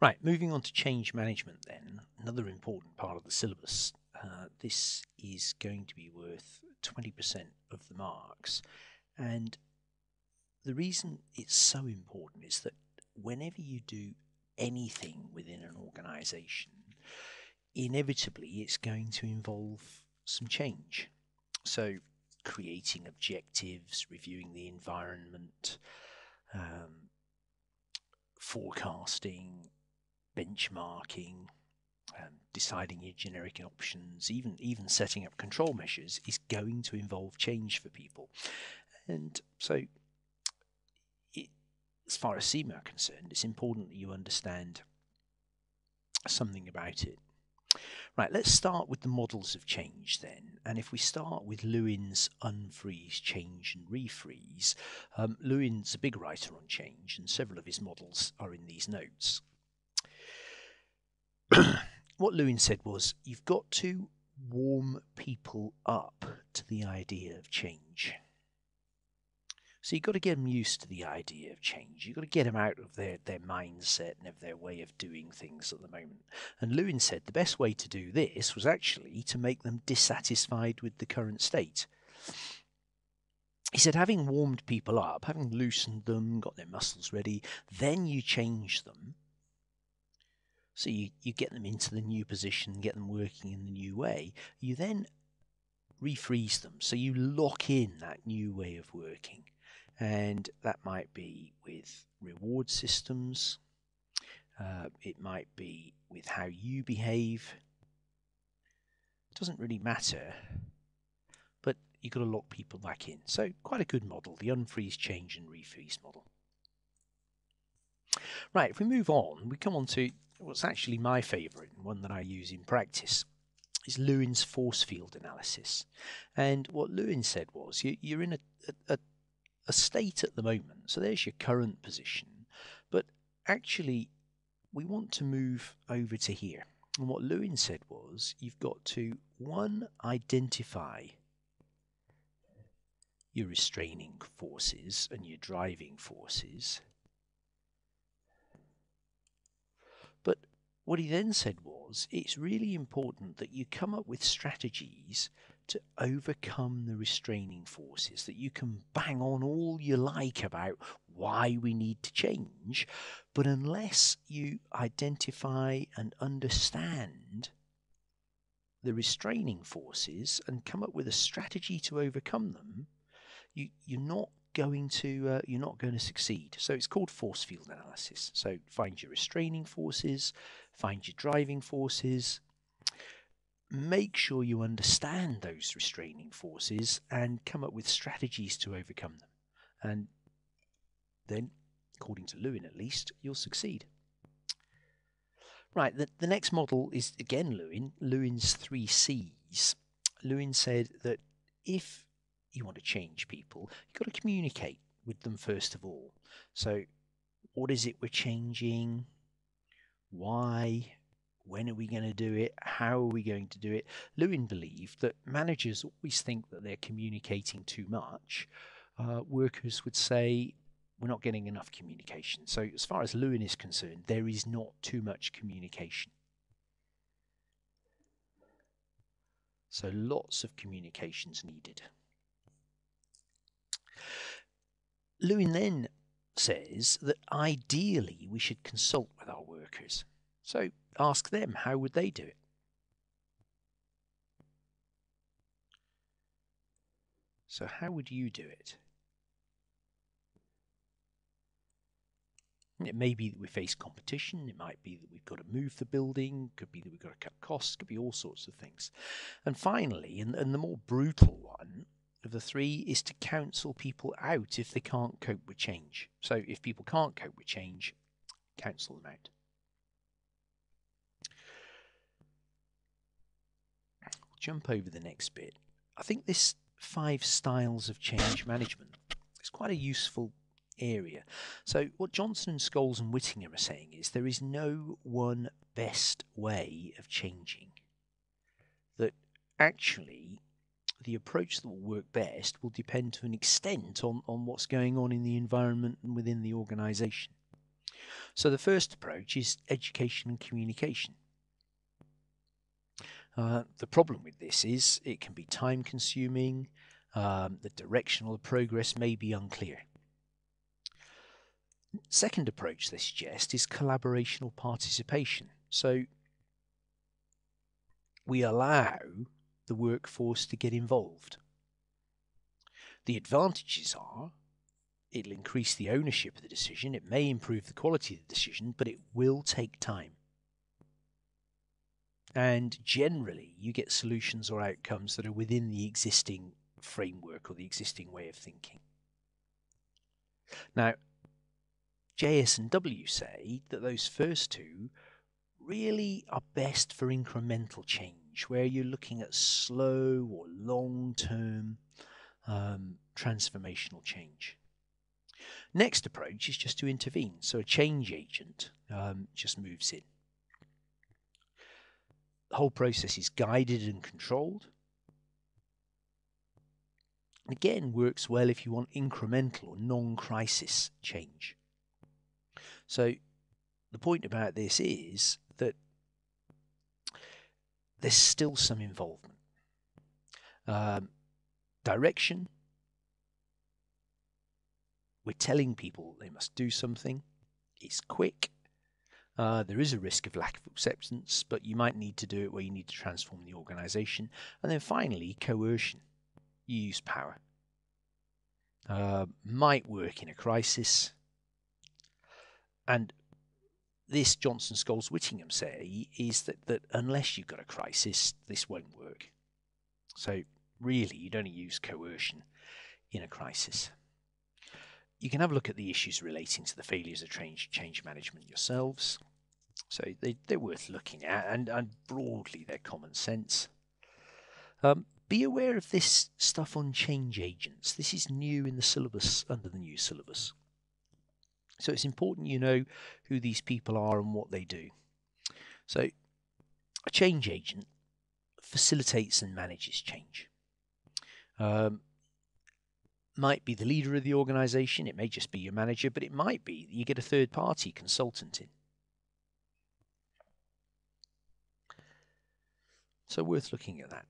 Right, moving on to change management then, another important part of the syllabus. This is going to be worth 20% of the marks. And the reason it's so important is that whenever you do anything within an organization, inevitably it's going to involve some change. So creating objectives, reviewing the environment, forecasting, benchmarking, deciding your generic options, even setting up control measures is going to involve change for people. And so as far as SEMA are concerned, it's important that you understand something about it. Right, let's start with the models of change then. And if we start with Lewin's unfreeze, change and refreeze, Lewin's a big writer on change and several of his models are in these notes. What Lewin said was, you've got to warm people up to the idea of change. So you've got to get them used to the idea of change. You've got to get them out of their mindset and of their way of doing things at the moment. And Lewin said the best way to do this was actually to make them dissatisfied with the current state. He said, having warmed people up, having loosened them, got their muscles ready, then you change them. So you get them into the new position, get them working in the new way. You then refreeze them. So you lock in that new way of working. And that might be with reward systems. It might be with how you behave. It doesn't really matter. But you've got to lock people back in. So quite a good model, the unfreeze, change and refreeze model. Right, if we move on, we come on to what's actually my favourite and one that I use in practice. Is Lewin's force field analysis. And what Lewin said was you're in a state at the moment, so there's your current position, but actually we want to move over to here. And what Lewin said was you've got to, one, identify your restraining forces and your driving forces. But what he then said was it's really important that you come up with strategies to overcome the restraining forces, that you can bang on all you like about why we need to change, but unless you identify and understand the restraining forces and come up with a strategy to overcome them, you're not going to succeed. So it's called force field analysis. So find your restraining forces, find your driving forces, make sure you understand those restraining forces and come up with strategies to overcome them. And then, according to Lewin at least, you'll succeed. Right, the next model is again Lewin's 3 C's. Lewin said that if you want to change people, you've got to communicate with them first of all. So what is it we're changing? Why? When are we going to do it? How are we going to do it? Lewin believed that managers always think that they're communicating too much. Workers would say, we're not getting enough communication. So as far as Lewin is concerned, there is not too much communication. So lots of communications needed. Lewin then says that ideally we should consult with our workers. So ask them, how would they do it? So how would you do it? It may be that we face competition. It might be that we've got to move the building. It could be that we've got to cut costs. It could be all sorts of things. And finally, and the more brutal one of the 3 is to counsel people out if they can't cope with change. So if people can't cope with change, counsel them out. We'll jump over the next bit. I think this 5 styles of change management is quite a useful area. So what Johnson and Scholes and Whittingham are saying is there is no one best way of changing. That actually the approach that will work best will depend to an extent on what's going on in the environment and within the organization. So the first approach is education and communication. The problem with this is it can be time consuming, the directional progress may be unclear. Second approach they suggest is collaborational participation. So we allow the workforce to get involved. The advantages are it'll increase the ownership of the decision, it may improve the quality of the decision, but it will take time. And generally, you get solutions or outcomes that are within the existing framework or the existing way of thinking. Now, JS and W say that those first two really are best for incremental change, where you're looking at slow or long-term transformational change. Next approach is just to intervene. So a change agent just moves in. The whole process is guided and controlled. Again, works well if you want incremental or non-crisis change. So the point about this is that there's still some involvement. Direction. We're telling people they must do something. It's quick. There is a risk of lack of acceptance, but you might need to do it where you need to transform the organization. And then finally, coercion. You use power. Might work in a crisis. And this Johnson, Scholes, Whittingham say is that unless you've got a crisis, this won't work. So really, you'd only use coercion in a crisis. You can have a look at the issues relating to the failures of change management yourselves. So they're worth looking at, and broadly they're common sense. Be aware of this stuff on change agents. This is new in the syllabus, under the new syllabus. So it's important you know who these people are and what they do. So a change agent facilitates and manages change. Might be the leader of the organization, it may just be your manager, but it might be that you get a third-party consultant in. So worth looking at that.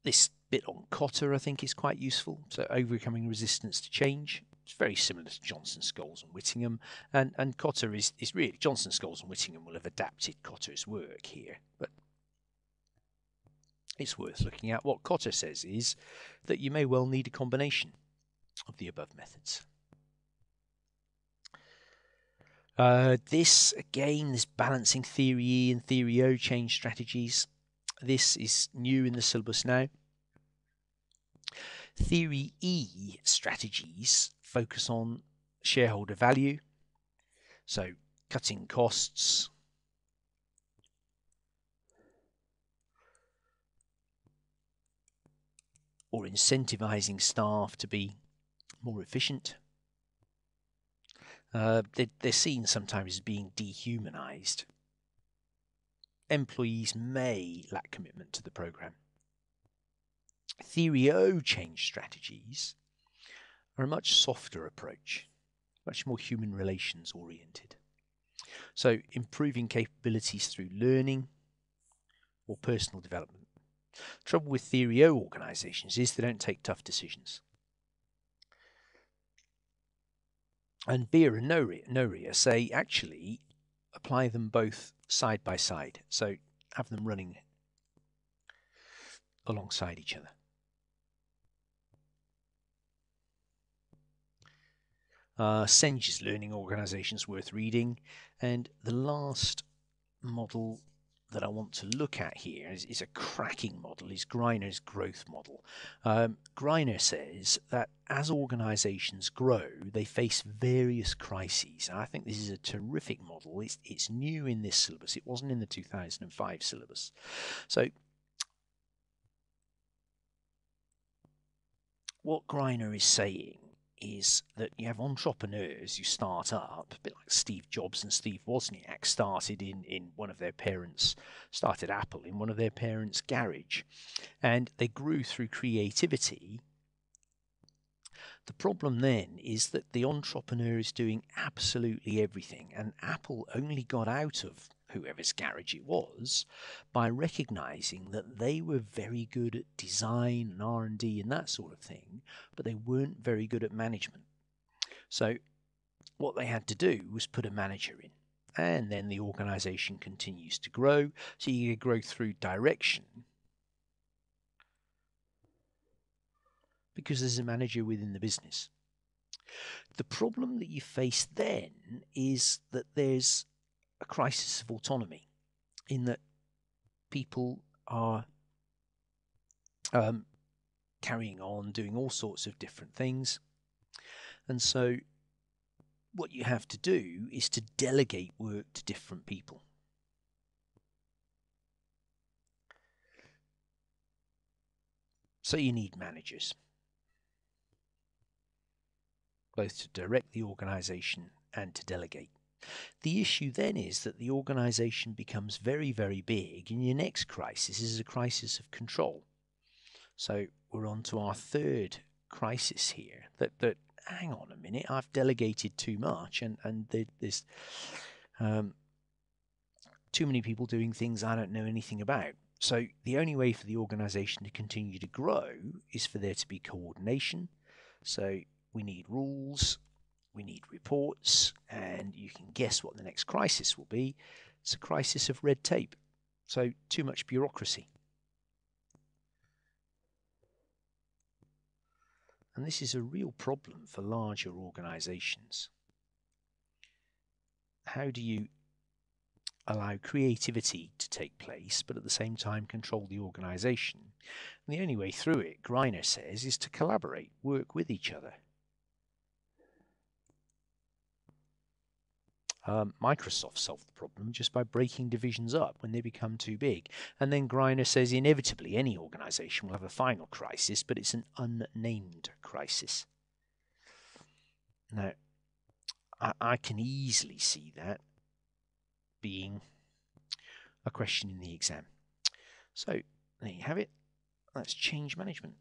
This bit on Cotter I think is quite useful. So overcoming resistance to change. It's very similar to Johnson, Scholes and Whittingham. And Cotter is really, Johnson, Scholes and Whittingham will have adapted Cotter's work here. But it's worth looking at. What Cotter says is that you may well need a combination of the above methods. This balancing theory E and theory O change strategies. This is new in the syllabus now. Theory E strategies focus on shareholder value, so cutting costs, or incentivizing staff to be more efficient. They're seen sometimes as being dehumanized. Employees may lack commitment to the program. Theory O change strategies are a much softer approach, much more human relations oriented. So improving capabilities through learning or personal development. Trouble with Theory O organizations is they don't take tough decisions. And Beer and Noria say actually apply them both side by side. So have them running alongside each other. Senge's learning organizations worth reading. And the last model that I want to look at here is a cracking model, is Greiner's growth model. Greiner says that as organizations grow, they face various crises. And I think this is a terrific model. It's new in this syllabus. It wasn't in the 2005 syllabus. So what Greiner is saying is that you have entrepreneurs who start up, a bit like Steve Jobs and Steve Wozniak started in one of their parents, started Apple in one of their parents' garage. And they grew through creativity. The problem then is that the entrepreneur is doing absolutely everything, and Apple only got out of whoever's garage it was by recognizing that they were very good at design and R&D and that sort of thing, but they weren't very good at management. So what they had to do was put a manager in, and then the organization continues to grow. So you grow through direction because there's a manager within the business. The problem that you face then is that there's a crisis of autonomy, in that people are carrying on doing all sorts of different things. And so what you have to do is to delegate work to different people. So you need managers, both to direct the organization and to delegate. The issue then is that the organization becomes very, very big, and your next crisis is a crisis of control. So we're on to our third crisis here, that hang on a minute, I've delegated too much, and there's too many people doing things I don't know anything about. So the only way for the organization to continue to grow is for there to be coordination. So we need rules, we need reports, and you can guess what the next crisis will be. It's a crisis of red tape. So too much bureaucracy. And this is a real problem for larger organizations. How do you allow creativity to take place, but at the same time control the organization? And the only way through it, Greiner says, is to collaborate, work with each other. Microsoft solved the problem just by breaking divisions up when they become too big. And then Greiner says inevitably any organization will have a final crisis, but it's an unnamed crisis. Now, I can easily see that being a question in the exam. So there you have it. That's change management.